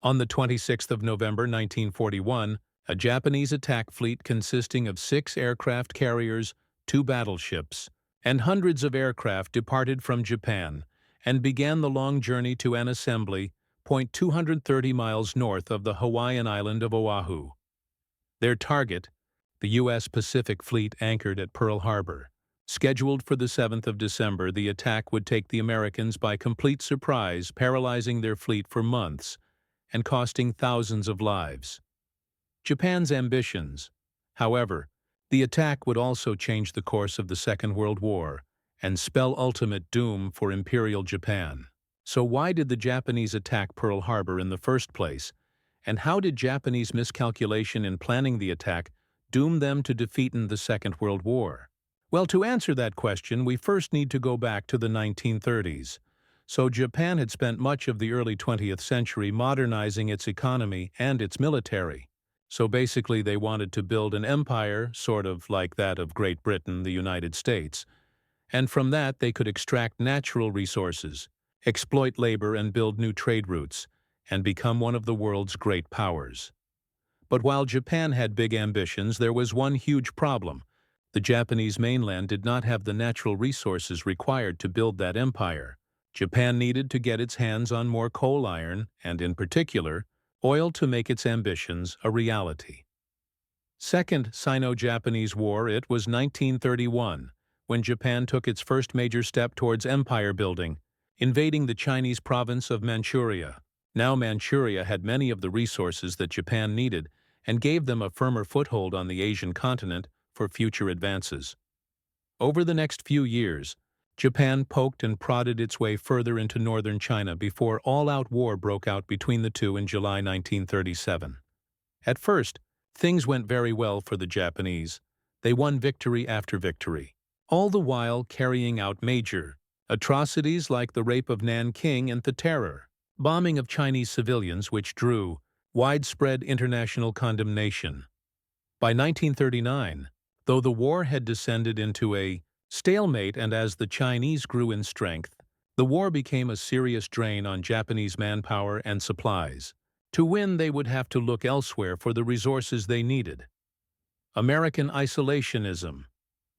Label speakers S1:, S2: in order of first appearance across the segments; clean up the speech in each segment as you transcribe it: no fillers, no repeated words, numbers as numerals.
S1: On the 26th of November 1941, a Japanese attack fleet consisting of 6 aircraft carriers, 2 battleships, and hundreds of aircraft departed from Japan and began the long journey to an assembly point 230 miles north of the Hawaiian island of Oahu. Their target, the U.S. Pacific Fleet anchored at Pearl Harbor. Scheduled for the 7th of December, the attack would take the Americans by complete surprise, paralyzing their fleet for months and costing thousands of lives. Japan's ambitions. However, the attack would also change the course of the Second World War and spell ultimate doom for Imperial Japan. So why did the Japanese attack Pearl Harbor in the first place, and how did Japanese miscalculation in planning the attack doom them to defeat in the Second World War? Well, to answer that question, we first need to go back to the 1930s. So Japan had spent much of the early 20th century modernizing its economy and its military. So basically they wanted to build an empire, sort of like that of Great Britain, the United States. And from that they could extract natural resources, exploit labor and build new trade routes, and become one of the world's great powers. But while Japan had big ambitions, there was one huge problem. The Japanese mainland did not have the natural resources required to build that empire. Japan needed to get its hands on more coal iron, and in particular, oil to make its ambitions a reality. Second Sino-Japanese War. It was 1931, when Japan took its first major step towards empire building, invading the Chinese province of Manchuria. Now Manchuria had many of the resources that Japan needed and gave them a firmer foothold on the Asian continent for future advances. Over the next few years, Japan poked and prodded its way further into northern China before all-out war broke out between the two in July 1937. At first, things went very well for the Japanese. They won victory after victory, all the while carrying out major atrocities like the rape of Nanking and the terror bombing of Chinese civilians, which drew widespread international condemnation. By 1939, though the war had descended into a stalemate and as the Chinese grew in strength, the war became a serious drain on Japanese manpower and supplies. To win, they would have to look elsewhere for the resources they needed. American isolationism.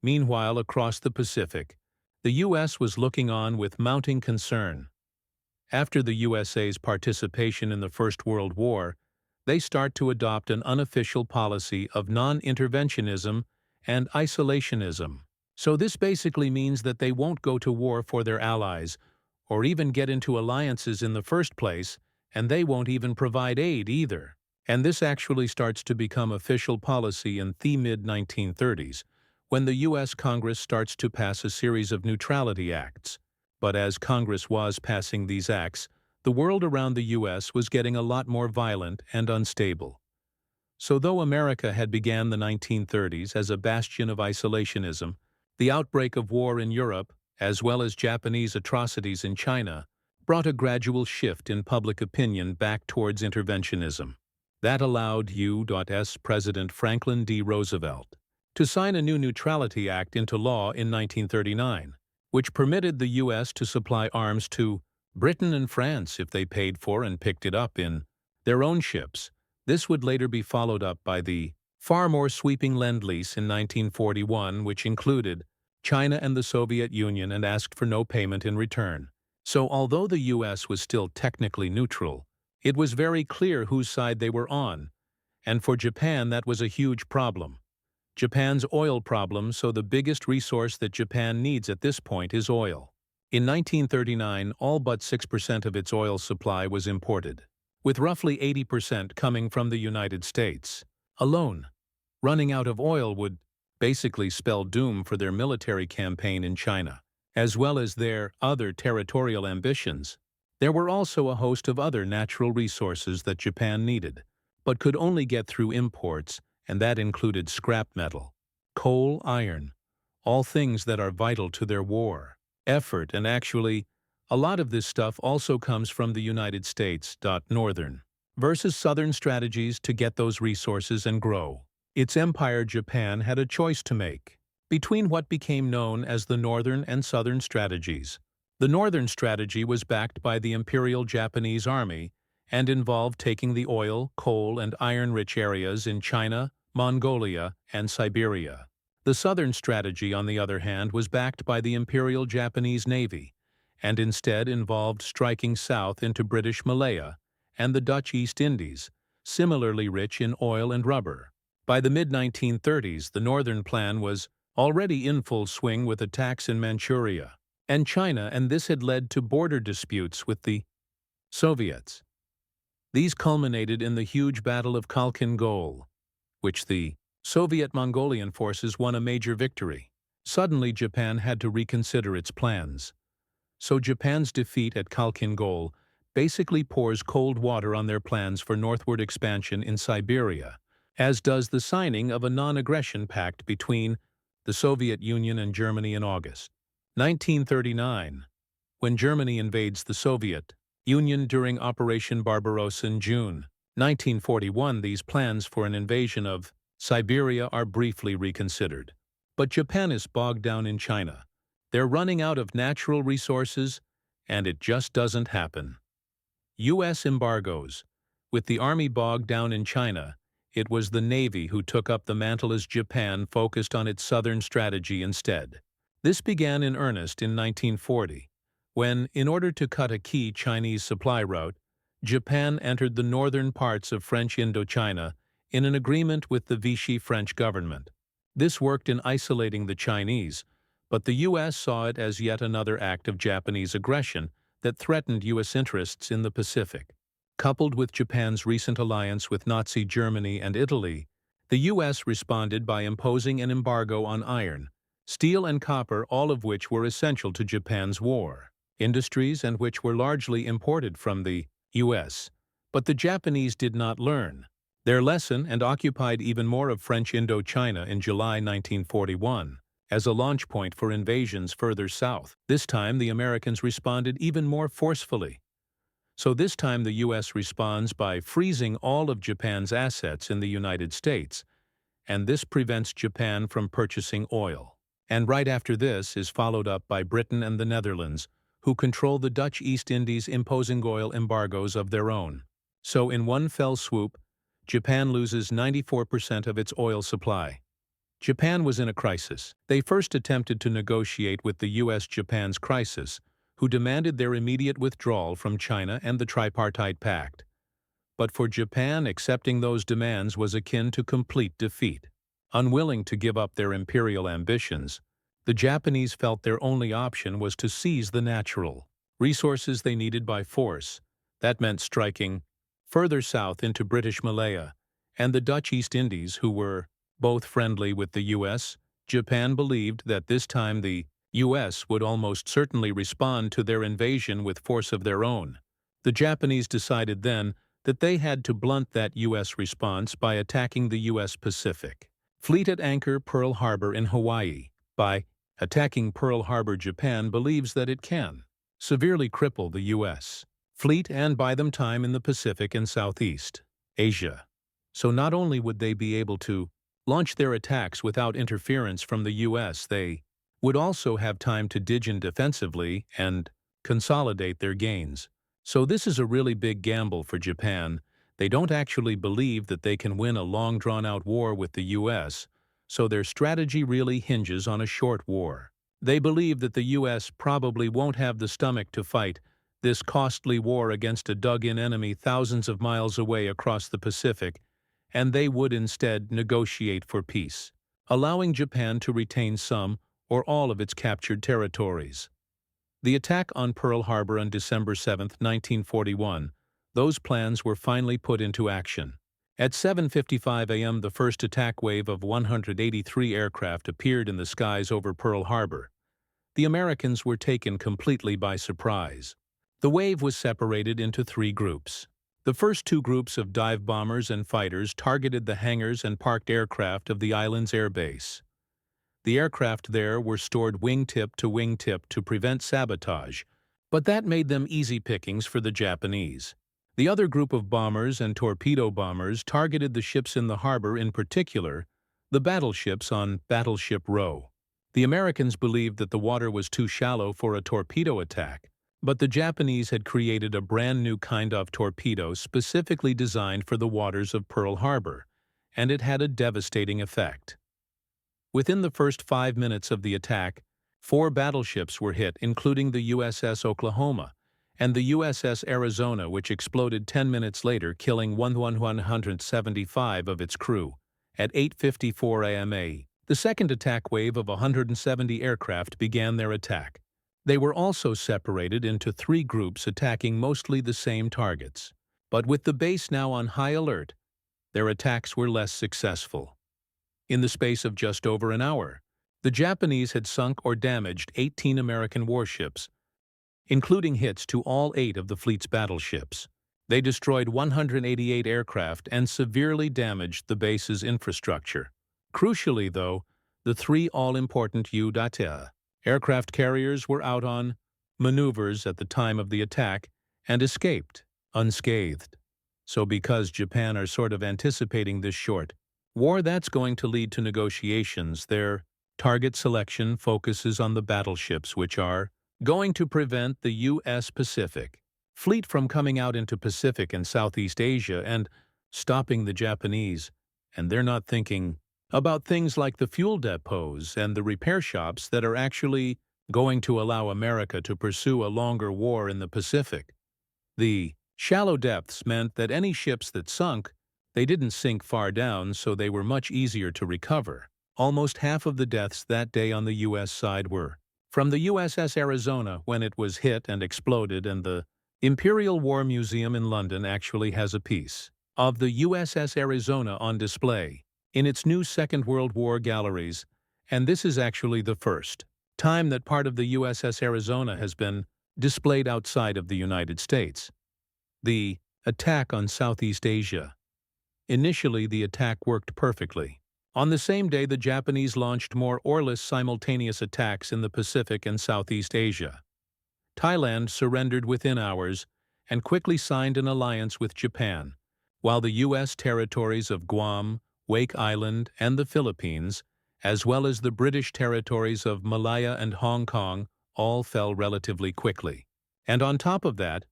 S1: Meanwhile, across the Pacific, the U.S. was looking on with mounting concern. After the USA's participation in the First World War, they start to adopt an unofficial policy of non-interventionism and isolationism. So this basically means that they won't go to war for their allies, or even get into alliances in the first place, and they won't even provide aid either. And this actually starts to become official policy in the mid-1930s, when the U.S. Congress starts to pass a series of neutrality acts. But as Congress was passing these acts, the world around the U.S. was getting a lot more violent and unstable. So though America had began the 1930s as a bastion of isolationism, the outbreak of war in Europe, as well as Japanese atrocities in China, brought a gradual shift in public opinion back towards interventionism. That allowed U.S. President Franklin D. Roosevelt to sign a new Neutrality Act into law in 1939, which permitted the U.S. to supply arms to Britain and France if they paid for and picked it up in their own ships. This would later be followed up by the far more sweeping Lend-Lease in 1941, which included China and the Soviet Union and asked for no payment in return. So although the U.S. was still technically neutral, it was very clear whose side they were on, and for Japan that was a huge problem. Japan's oil problem, so the biggest resource that Japan needs at this point is oil. In 1939, all but 6% of its oil supply was imported, with roughly 80% coming from the United States. Alone, running out of oil would basically spell doom for their military campaign in China, as well as their other territorial ambitions. There were also a host of other natural resources that Japan needed, but could only get through imports, and that included scrap metal, coal, iron, all things that are vital to their war effort, and actually, a lot of this stuff also comes from the United States. Northern versus Southern strategies to get those resources and grow. Its empire Japan had a choice to make between what became known as the Northern and Southern strategies. The Northern strategy was backed by the Imperial Japanese Army and involved taking the oil, coal, and iron-rich areas in China, Mongolia, and Siberia. The southern strategy, on the other hand, was backed by the Imperial Japanese Navy, and instead involved striking south into British Malaya and the Dutch East Indies, similarly rich in oil and rubber. By the mid-1930s, the northern plan was already in full swing with attacks in Manchuria and China, and this had led to border disputes with the Soviets. These culminated in the huge Battle of Khalkhin Gol, which the Soviet-Mongolian forces won a major victory. Suddenly, Japan had to reconsider its plans. So Japan's defeat at Khalkhin Gol basically pours cold water on their plans for northward expansion in Siberia, as does the signing of a non-aggression pact between the Soviet Union and Germany in August 1939, when Germany invades the Soviet Union during Operation Barbarossa in June 1941. These plans for an invasion of Siberia are briefly reconsidered. But Japan is bogged down in China. They're running out of natural resources, and it just doesn't happen. U.S. embargoes. With the army bogged down in China, it was the Navy who took up the mantle as Japan focused on its southern strategy instead. This began in earnest in 1940, when, in order to cut a key Chinese supply route, Japan entered the northern parts of French Indochina in an agreement with the Vichy French government. This worked in isolating the Chinese, but the U.S. saw it as yet another act of Japanese aggression that threatened U.S. interests in the Pacific. Coupled with Japan's recent alliance with Nazi Germany and Italy, the U.S. responded by imposing an embargo on iron, steel, and copper, all of which were essential to Japan's war industries and which were largely imported from the U.S. But the Japanese did not learn their lesson and occupied even more of French Indochina in July 1941 as a launch point for invasions further south. This time, the Americans responded even more forcefully. So this time the U.S. responds by freezing all of Japan's assets in the United States, and this prevents Japan from purchasing oil. And right after this is followed up by Britain and the Netherlands, who control the Dutch East Indies, imposing oil embargoes of their own. So in one fell swoop, Japan loses 94% of its oil supply. Japan was in a crisis. They first attempted to negotiate with the U.S.-Japan's crisis, who demanded their immediate withdrawal from China and the Tripartite Pact. But for Japan, accepting those demands was akin to complete defeat. Unwilling to give up their imperial ambitions, the Japanese felt their only option was to seize the natural resources they needed by force. That meant striking further south into British Malaya and the Dutch East Indies, who were both friendly with the U.S. Japan believed that this time the U.S. would almost certainly respond to their invasion with force of their own. The Japanese decided then that they had to blunt that U.S. response by attacking the U.S. Pacific Fleet at anchor Pearl Harbor in Hawaii. By attacking Pearl Harbor, Japan believes that it can severely cripple the U.S. fleet and buy them time in the Pacific and Southeast Asia. So not only would they be able to launch their attacks without interference from the U.S., they would also have time to dig in defensively and consolidate their gains. So this is a really big gamble for Japan. They don't actually believe that they can win a long drawn-out war with the U.S., so their strategy really hinges on a short war. They believe that the U.S. probably won't have the stomach to fight this costly war against a dug-in enemy thousands of miles away across the Pacific, and they would instead negotiate for peace, allowing Japan to retain some or all of its captured territories. The attack on Pearl Harbor on December 7, 1941, those plans were finally put into action. At 7:55 a.m., the first attack wave of 183 aircraft appeared in the skies over Pearl Harbor. The Americans were taken completely by surprise. The wave was separated into three groups. The first two groups of dive bombers and fighters targeted the hangars and parked aircraft of the island's airbase. The aircraft there were stored wingtip to wingtip to prevent sabotage, but that made them easy pickings for the Japanese. The other group of bombers and torpedo bombers targeted the ships in the harbor, in particular, the battleships on Battleship Row. The Americans believed that the water was too shallow for a torpedo attack, But the Japanese had created a brand new kind of torpedo specifically designed for the waters of Pearl Harbor, and it had a devastating effect. Within the first 5 minutes of the attack, 4 battleships were hit, including the USS Oklahoma and the USS Arizona, which exploded 10 minutes later, killing 175 of its crew. At 8:54 a.m. the second attack wave of 170 aircraft began their attack. They were also separated into 3 groups attacking mostly the same targets. But with the base now on high alert, their attacks were less successful. In the space of just over an hour, the Japanese had sunk or damaged 18 American warships, including hits to all 8 of the fleet's battleships. They destroyed 188 aircraft and severely damaged the base's infrastructure. Crucially, though, the 3 all-important WWII aircraft carriers were out on maneuvers at the time of the attack and escaped unscathed. So because Japan are sort of anticipating this short war that's going to lead to negotiations, their target selection focuses on the battleships which are going to prevent the U.S. Pacific Fleet from coming out into Pacific and Southeast Asia and stopping the Japanese. And they're not thinking about things like the fuel depots and the repair shops that are actually going to allow America to pursue a longer war in the Pacific. The shallow depths meant that any ships that sunk, they didn't sink far down, so they were much easier to recover. Almost half of the deaths that day on the U.S. side were from the USS Arizona when it was hit and exploded, and the Imperial War Museum in London actually has a piece of the USS Arizona on display in its new Second World War galleries, and this is actually the first time that part of the USS Arizona has been displayed outside of the United States. The attack on Southeast Asia. Initially, the attack worked perfectly. On the same day, the Japanese launched more or less simultaneous attacks in the Pacific and Southeast Asia. Thailand surrendered within hours and quickly signed an alliance with Japan, while the U.S. territories of Guam, Wake Island, and the Philippines, as well as the British territories of Malaya and Hong Kong, all fell relatively quickly. And on top of that,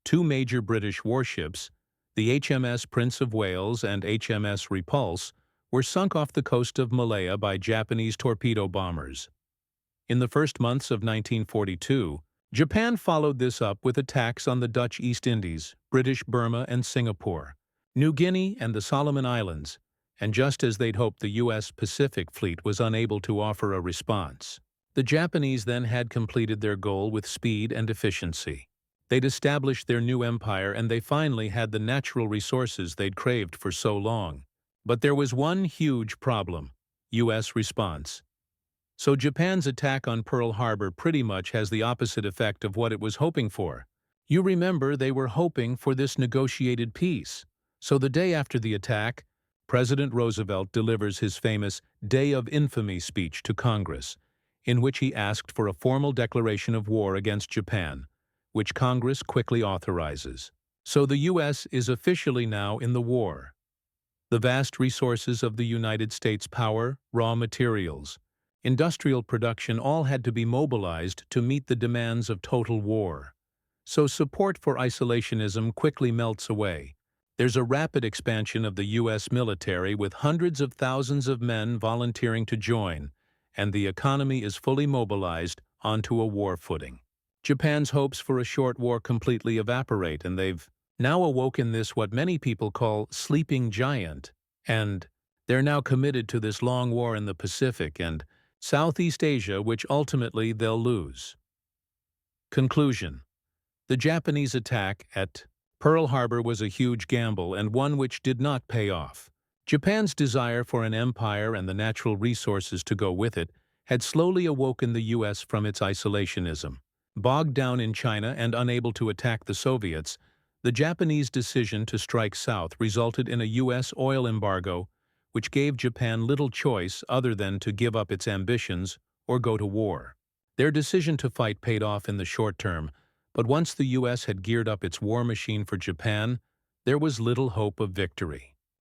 S1: 2 major British warships, the HMS Prince of Wales and HMS Repulse, were sunk off the coast of Malaya by Japanese torpedo bombers. In the first months of 1942, Japan followed this up with attacks on the Dutch East Indies, British Burma and Singapore, New Guinea and the Solomon Islands, and just as they'd hoped, the U.S. Pacific Fleet was unable to offer a response. The Japanese then had completed their goal with speed and efficiency. They'd established their new empire, and they finally had the natural resources they'd craved for so long. But there was one huge problem: U.S. response. So Japan's attack on Pearl Harbor pretty much has the opposite effect of what it was hoping for. You remember, they were hoping for this negotiated peace. So the day after the attack, President Roosevelt delivers his famous Day of Infamy speech to Congress, in which he asked for a formal declaration of war against Japan, which Congress quickly authorizes. So the U.S. is officially now in the war. The vast resources of the United States, power, raw materials, industrial production, all had to be mobilized to meet the demands of total war. So support for isolationism quickly melts away. There's a rapid expansion of the U.S. military, with hundreds of thousands of men volunteering to join, and the economy is fully mobilized onto a war footing. Japan's hopes for a short war completely evaporate, and they've now awoken this what many people call sleeping giant, and they're now committed to this long war in the Pacific and Southeast Asia, which ultimately they'll lose. Conclusion: the Japanese attack at Pearl Harbor was a huge gamble, and one which did not pay off. Japan's desire for an empire and the natural resources to go with it had slowly awoken the U.S. from its isolationism. Bogged down in China and unable to attack the Soviets, the Japanese decision to strike south resulted in a U.S. oil embargo, which gave Japan little choice other than to give up its ambitions or go to war. Their decision to fight paid off in the short term, but once the U.S. had geared up its war machine for Japan, there was little hope of victory.